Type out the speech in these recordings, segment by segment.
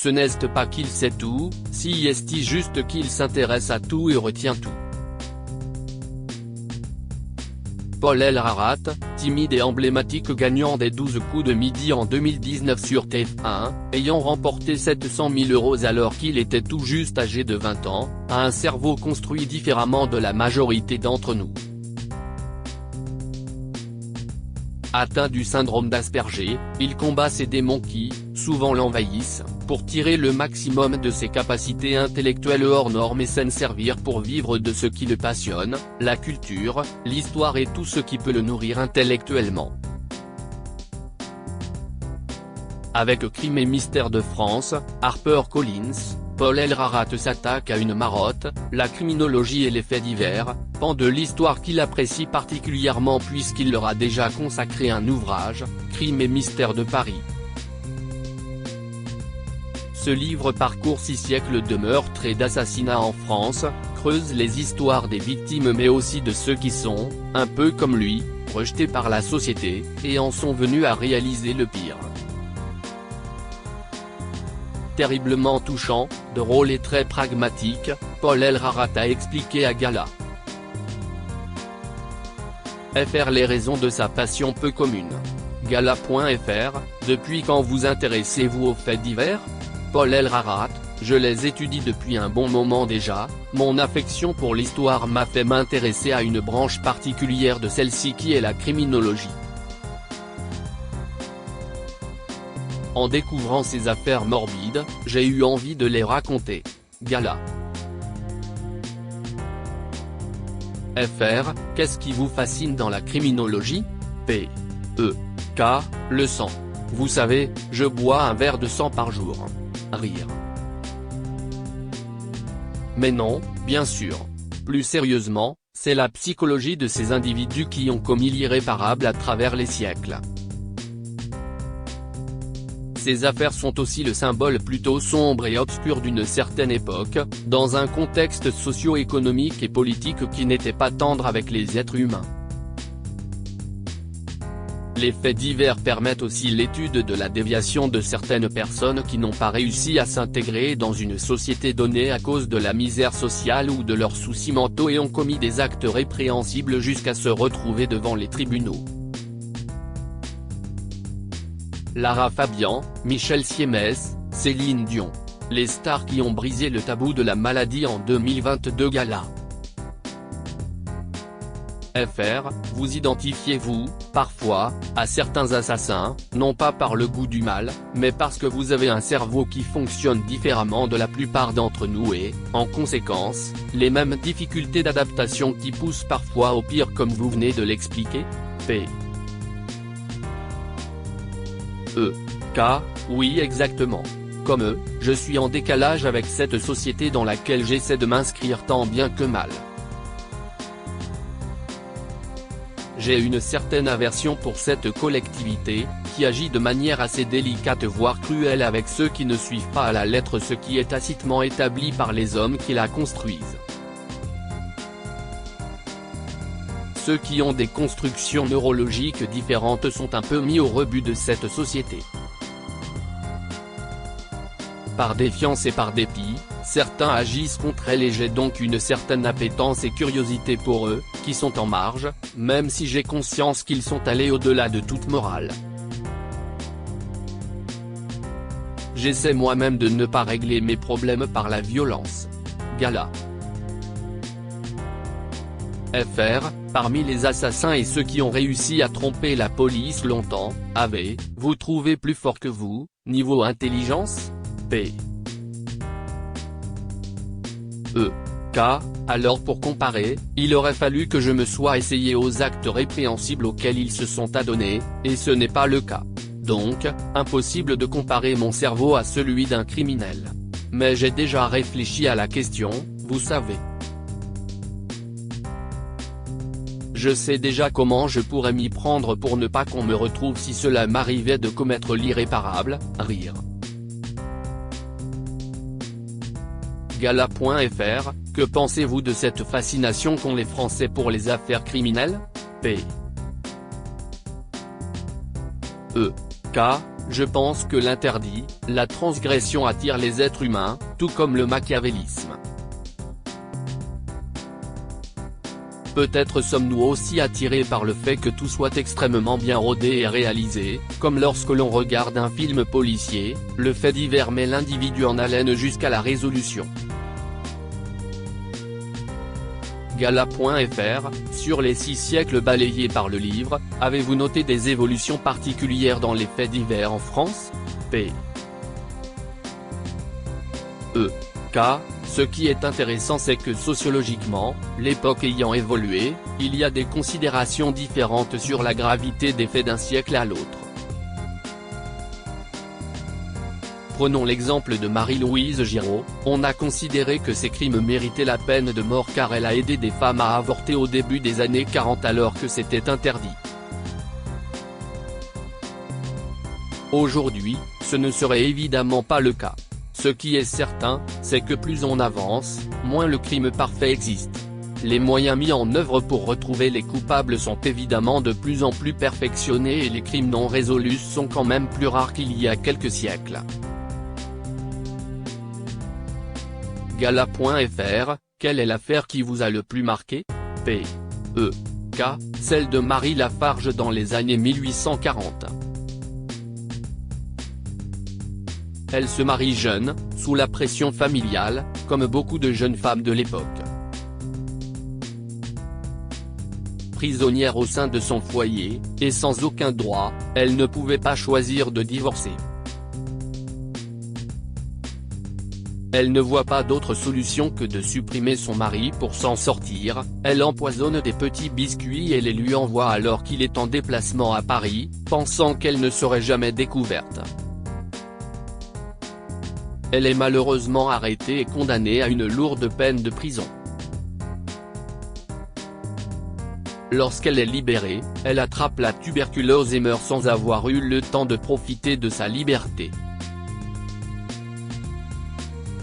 Ce n'est pas qu'il sait tout, si est juste qu'il s'intéresse à tout et retient tout. Paul Elrarat, timide et emblématique gagnant des 12 coups de midi en 2019 sur TF1, ayant remporté 700 000 € alors qu'il était tout juste âgé de 20 ans, a un cerveau construit différemment de la majorité d'entre nous. Atteint du syndrome d'Asperger, il combat ces démons qui, souvent l'envahissent, pour tirer le maximum de ses capacités intellectuelles hors normes et s'en servir pour vivre de ce qui le passionne, la culture, l'histoire et tout ce qui peut le nourrir intellectuellement. Avec Crime et mystère de France, HarperCollins, Paul Elrarat s'attaque à une marotte, la criminologie et les faits divers, pan de l'histoire qu'il apprécie particulièrement puisqu'il leur a déjà consacré un ouvrage, Crime et mystère de Paris. Ce livre parcourt 6 siècles de meurtres et d'assassinats en France, creuse les histoires des victimes mais aussi de ceux qui sont, un peu comme lui, rejetés par la société, et en sont venus à réaliser le pire. Terriblement touchant, drôle et très pragmatique, Paul Elrarat a expliqué à Gala. Fr les raisons de sa passion peu commune. Gala.fr, depuis quand vous intéressez-vous aux faits divers ? Paul Elrarat, je les étudie depuis un bon moment déjà, mon affection pour l'histoire m'a fait m'intéresser à une branche particulière de celle-ci qui est la criminologie. En découvrant ces affaires morbides, j'ai eu envie de les raconter. Gala. Fr, qu'est-ce qui vous fascine dans la criminologie ? P. E. K. Le sang. Vous savez, je bois un verre de sang par jour. Rire. Mais non, bien sûr. Plus sérieusement, c'est la psychologie de ces individus qui ont commis l'irréparable à travers les siècles. Ces affaires sont aussi le symbole plutôt sombre et obscur d'une certaine époque, dans un contexte socio-économique et politique qui n'était pas tendre avec les êtres humains. Les faits divers permettent aussi l'étude de la déviation de certaines personnes qui n'ont pas réussi à s'intégrer dans une société donnée à cause de la misère sociale ou de leurs soucis mentaux et ont commis des actes répréhensibles jusqu'à se retrouver devant les tribunaux. Lara Fabian, Michel Siemès, Céline Dion. Les stars qui ont brisé le tabou de la maladie en 2022. Gala. Fr, vous identifiez-vous, parfois, à certains assassins, non pas par le goût du mal, mais parce que vous avez un cerveau qui fonctionne différemment de la plupart d'entre nous et, en conséquence, les mêmes difficultés d'adaptation qui poussent parfois au pire comme vous venez de l'expliquer ? P. E. K, oui exactement. Comme eux, je suis en décalage avec cette société dans laquelle j'essaie de m'inscrire tant bien que mal. J'ai une certaine aversion pour cette collectivité, qui agit de manière assez délicate voire cruelle avec ceux qui ne suivent pas à la lettre ce qui est tacitement établi par les hommes qui la construisent. Ceux qui ont des constructions neurologiques différentes sont un peu mis au rebut de cette société. Par défiance et par dépit, certains agissent contre elle et j'ai donc une certaine appétence et curiosité pour eux, qui sont en marge, même si j'ai conscience qu'ils sont allés au-delà de toute morale. J'essaie moi-même de ne pas régler mes problèmes par la violence. Gala. Fr, parmi les assassins et ceux qui ont réussi à tromper la police longtemps, avez-vous trouvé plus fort que vous, niveau intelligence ? P. E. K, alors pour comparer, il aurait fallu que je me sois essayé aux actes répréhensibles auxquels ils se sont adonnés, et ce n'est pas le cas. Donc, impossible de comparer mon cerveau à celui d'un criminel. Mais j'ai déjà réfléchi à la question, vous savez. Je sais déjà comment je pourrais m'y prendre pour ne pas qu'on me retrouve si cela m'arrivait de commettre l'irréparable, rire. Gala.fr, que pensez-vous de cette fascination qu'ont les Français pour les affaires criminelles ? P. E. K, Je pense que l'interdit, la transgression attire les êtres humains, tout comme le machiavélisme. Peut-être sommes-nous aussi attirés par le fait que tout soit extrêmement bien rodé et réalisé, comme lorsque l'on regarde un film policier, le fait divers met l'individu en haleine jusqu'à la résolution. Gala.fr, sur les 6 siècles balayés par le livre, avez-vous noté des évolutions particulières dans les faits divers en France? Ce qui est intéressant c'est que sociologiquement, l'époque ayant évolué, il y a des considérations différentes sur la gravité des faits d'un siècle à l'autre. Prenons l'exemple de Marie-Louise Giraud, on a considéré que ces crimes méritaient la peine de mort car elle a aidé des femmes à avorter au début des années 40 alors que c'était interdit. Aujourd'hui, ce ne serait évidemment pas le cas. Ce qui est certain, c'est que plus on avance, moins le crime parfait existe. Les moyens mis en œuvre pour retrouver les coupables sont évidemment de plus en plus perfectionnés et les crimes non résolus sont quand même plus rares qu'il y a quelques siècles. Gala.fr, quelle est l'affaire qui vous a le plus marqué? Celle de Marie Lafarge dans les années 1840. Elle se marie jeune, sous la pression familiale, comme beaucoup de jeunes femmes de l'époque. Prisonnière au sein de son foyer, et sans aucun droit, elle ne pouvait pas choisir de divorcer. Elle ne voit pas d'autre solution que de supprimer son mari pour s'en sortir, elle empoisonne des petits biscuits et les lui envoie alors qu'il est en déplacement à Paris, pensant qu'elle ne serait jamais découverte. Elle est malheureusement arrêtée et condamnée à une lourde peine de prison. Lorsqu'elle est libérée, elle attrape la tuberculose et meurt sans avoir eu le temps de profiter de sa liberté.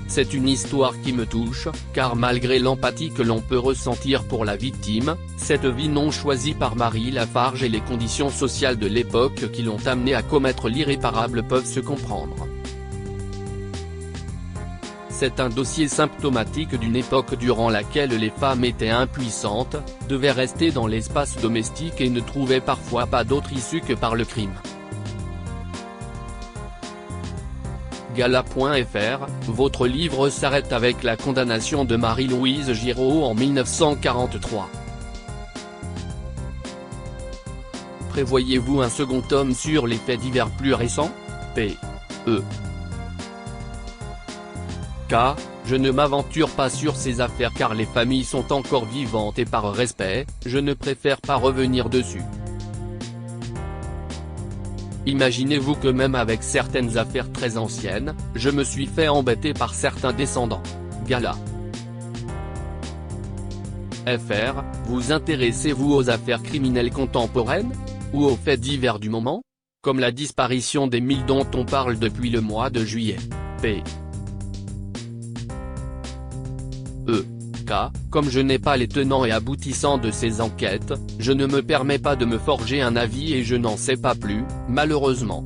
C'est une histoire qui me touche, car malgré l'empathie que l'on peut ressentir pour la victime, cette vie non choisie par Marie Lafarge et les conditions sociales de l'époque qui l'ont amenée à commettre l'irréparable peuvent se comprendre. C'est un dossier symptomatique d'une époque durant laquelle les femmes étaient impuissantes, devaient rester dans l'espace domestique et ne trouvaient parfois pas d'autre issue que par le crime. Gala.fr, votre livre s'arrête avec la condamnation de Marie-Louise Giraud en 1943. Prévoyez-vous un second tome sur les faits divers plus récents? Je ne m'aventure pas sur ces affaires car les familles sont encore vivantes et par respect, je ne préfère pas revenir dessus. Imaginez-vous que même avec certaines affaires très anciennes, je me suis fait embêter par certains descendants. Gala.fr, vous intéressez-vous aux affaires criminelles contemporaines? Ou aux faits divers du moment? Comme la disparition des 1000 dont on parle depuis le mois de juillet. Comme je n'ai pas les tenants et aboutissants de ces enquêtes, je ne me permets pas de me forger un avis et je n'en sais pas plus, malheureusement.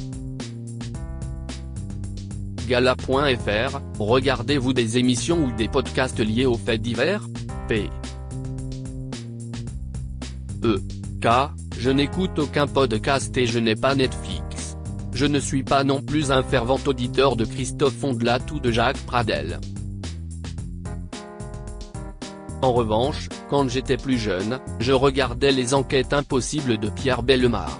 Gala.fr, regardez-vous des émissions ou des podcasts liés aux faits divers? Je n'écoute aucun podcast et je n'ai pas Netflix. Je ne suis pas non plus un fervent auditeur de Christophe Ondelat ou de Jacques Pradel. En revanche, quand j'étais plus jeune, je regardais les enquêtes impossibles de Pierre Bellemare.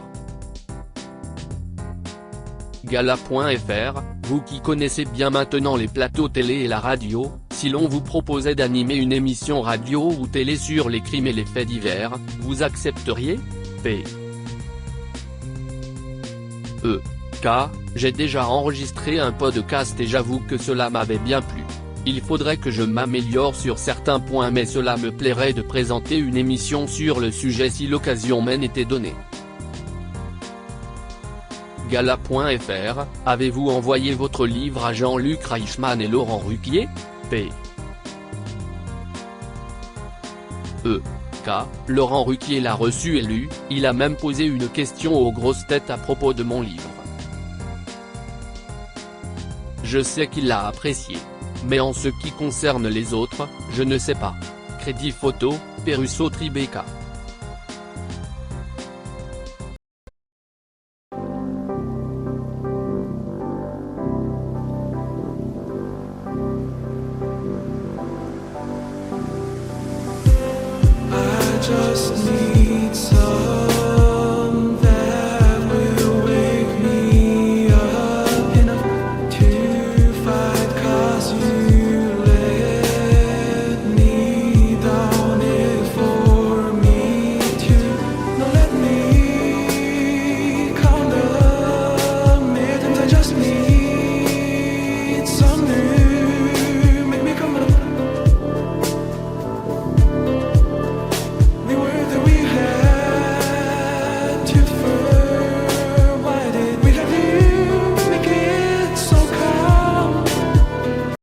Gala.fr, vous qui connaissez bien maintenant les plateaux télé et la radio, si l'on vous proposait d'animer une émission radio ou télé sur les crimes et les faits divers, vous accepteriez? J'ai déjà enregistré un podcast et j'avoue que cela m'avait bien plu. Il faudrait que je m'améliore sur certains points mais cela me plairait de présenter une émission sur le sujet si l'occasion m'en était donnée. Gala.fr, avez-vous envoyé votre livre à Jean-Luc Reichmann et Laurent Ruquier? Laurent Ruquier l'a reçu et lu, il a même posé une question aux grosses têtes à propos de mon livre. je sais qu'il l'a apprécié. Mais en ce qui concerne les autres, je ne sais pas. Crédit photo, Peruso Tribeca.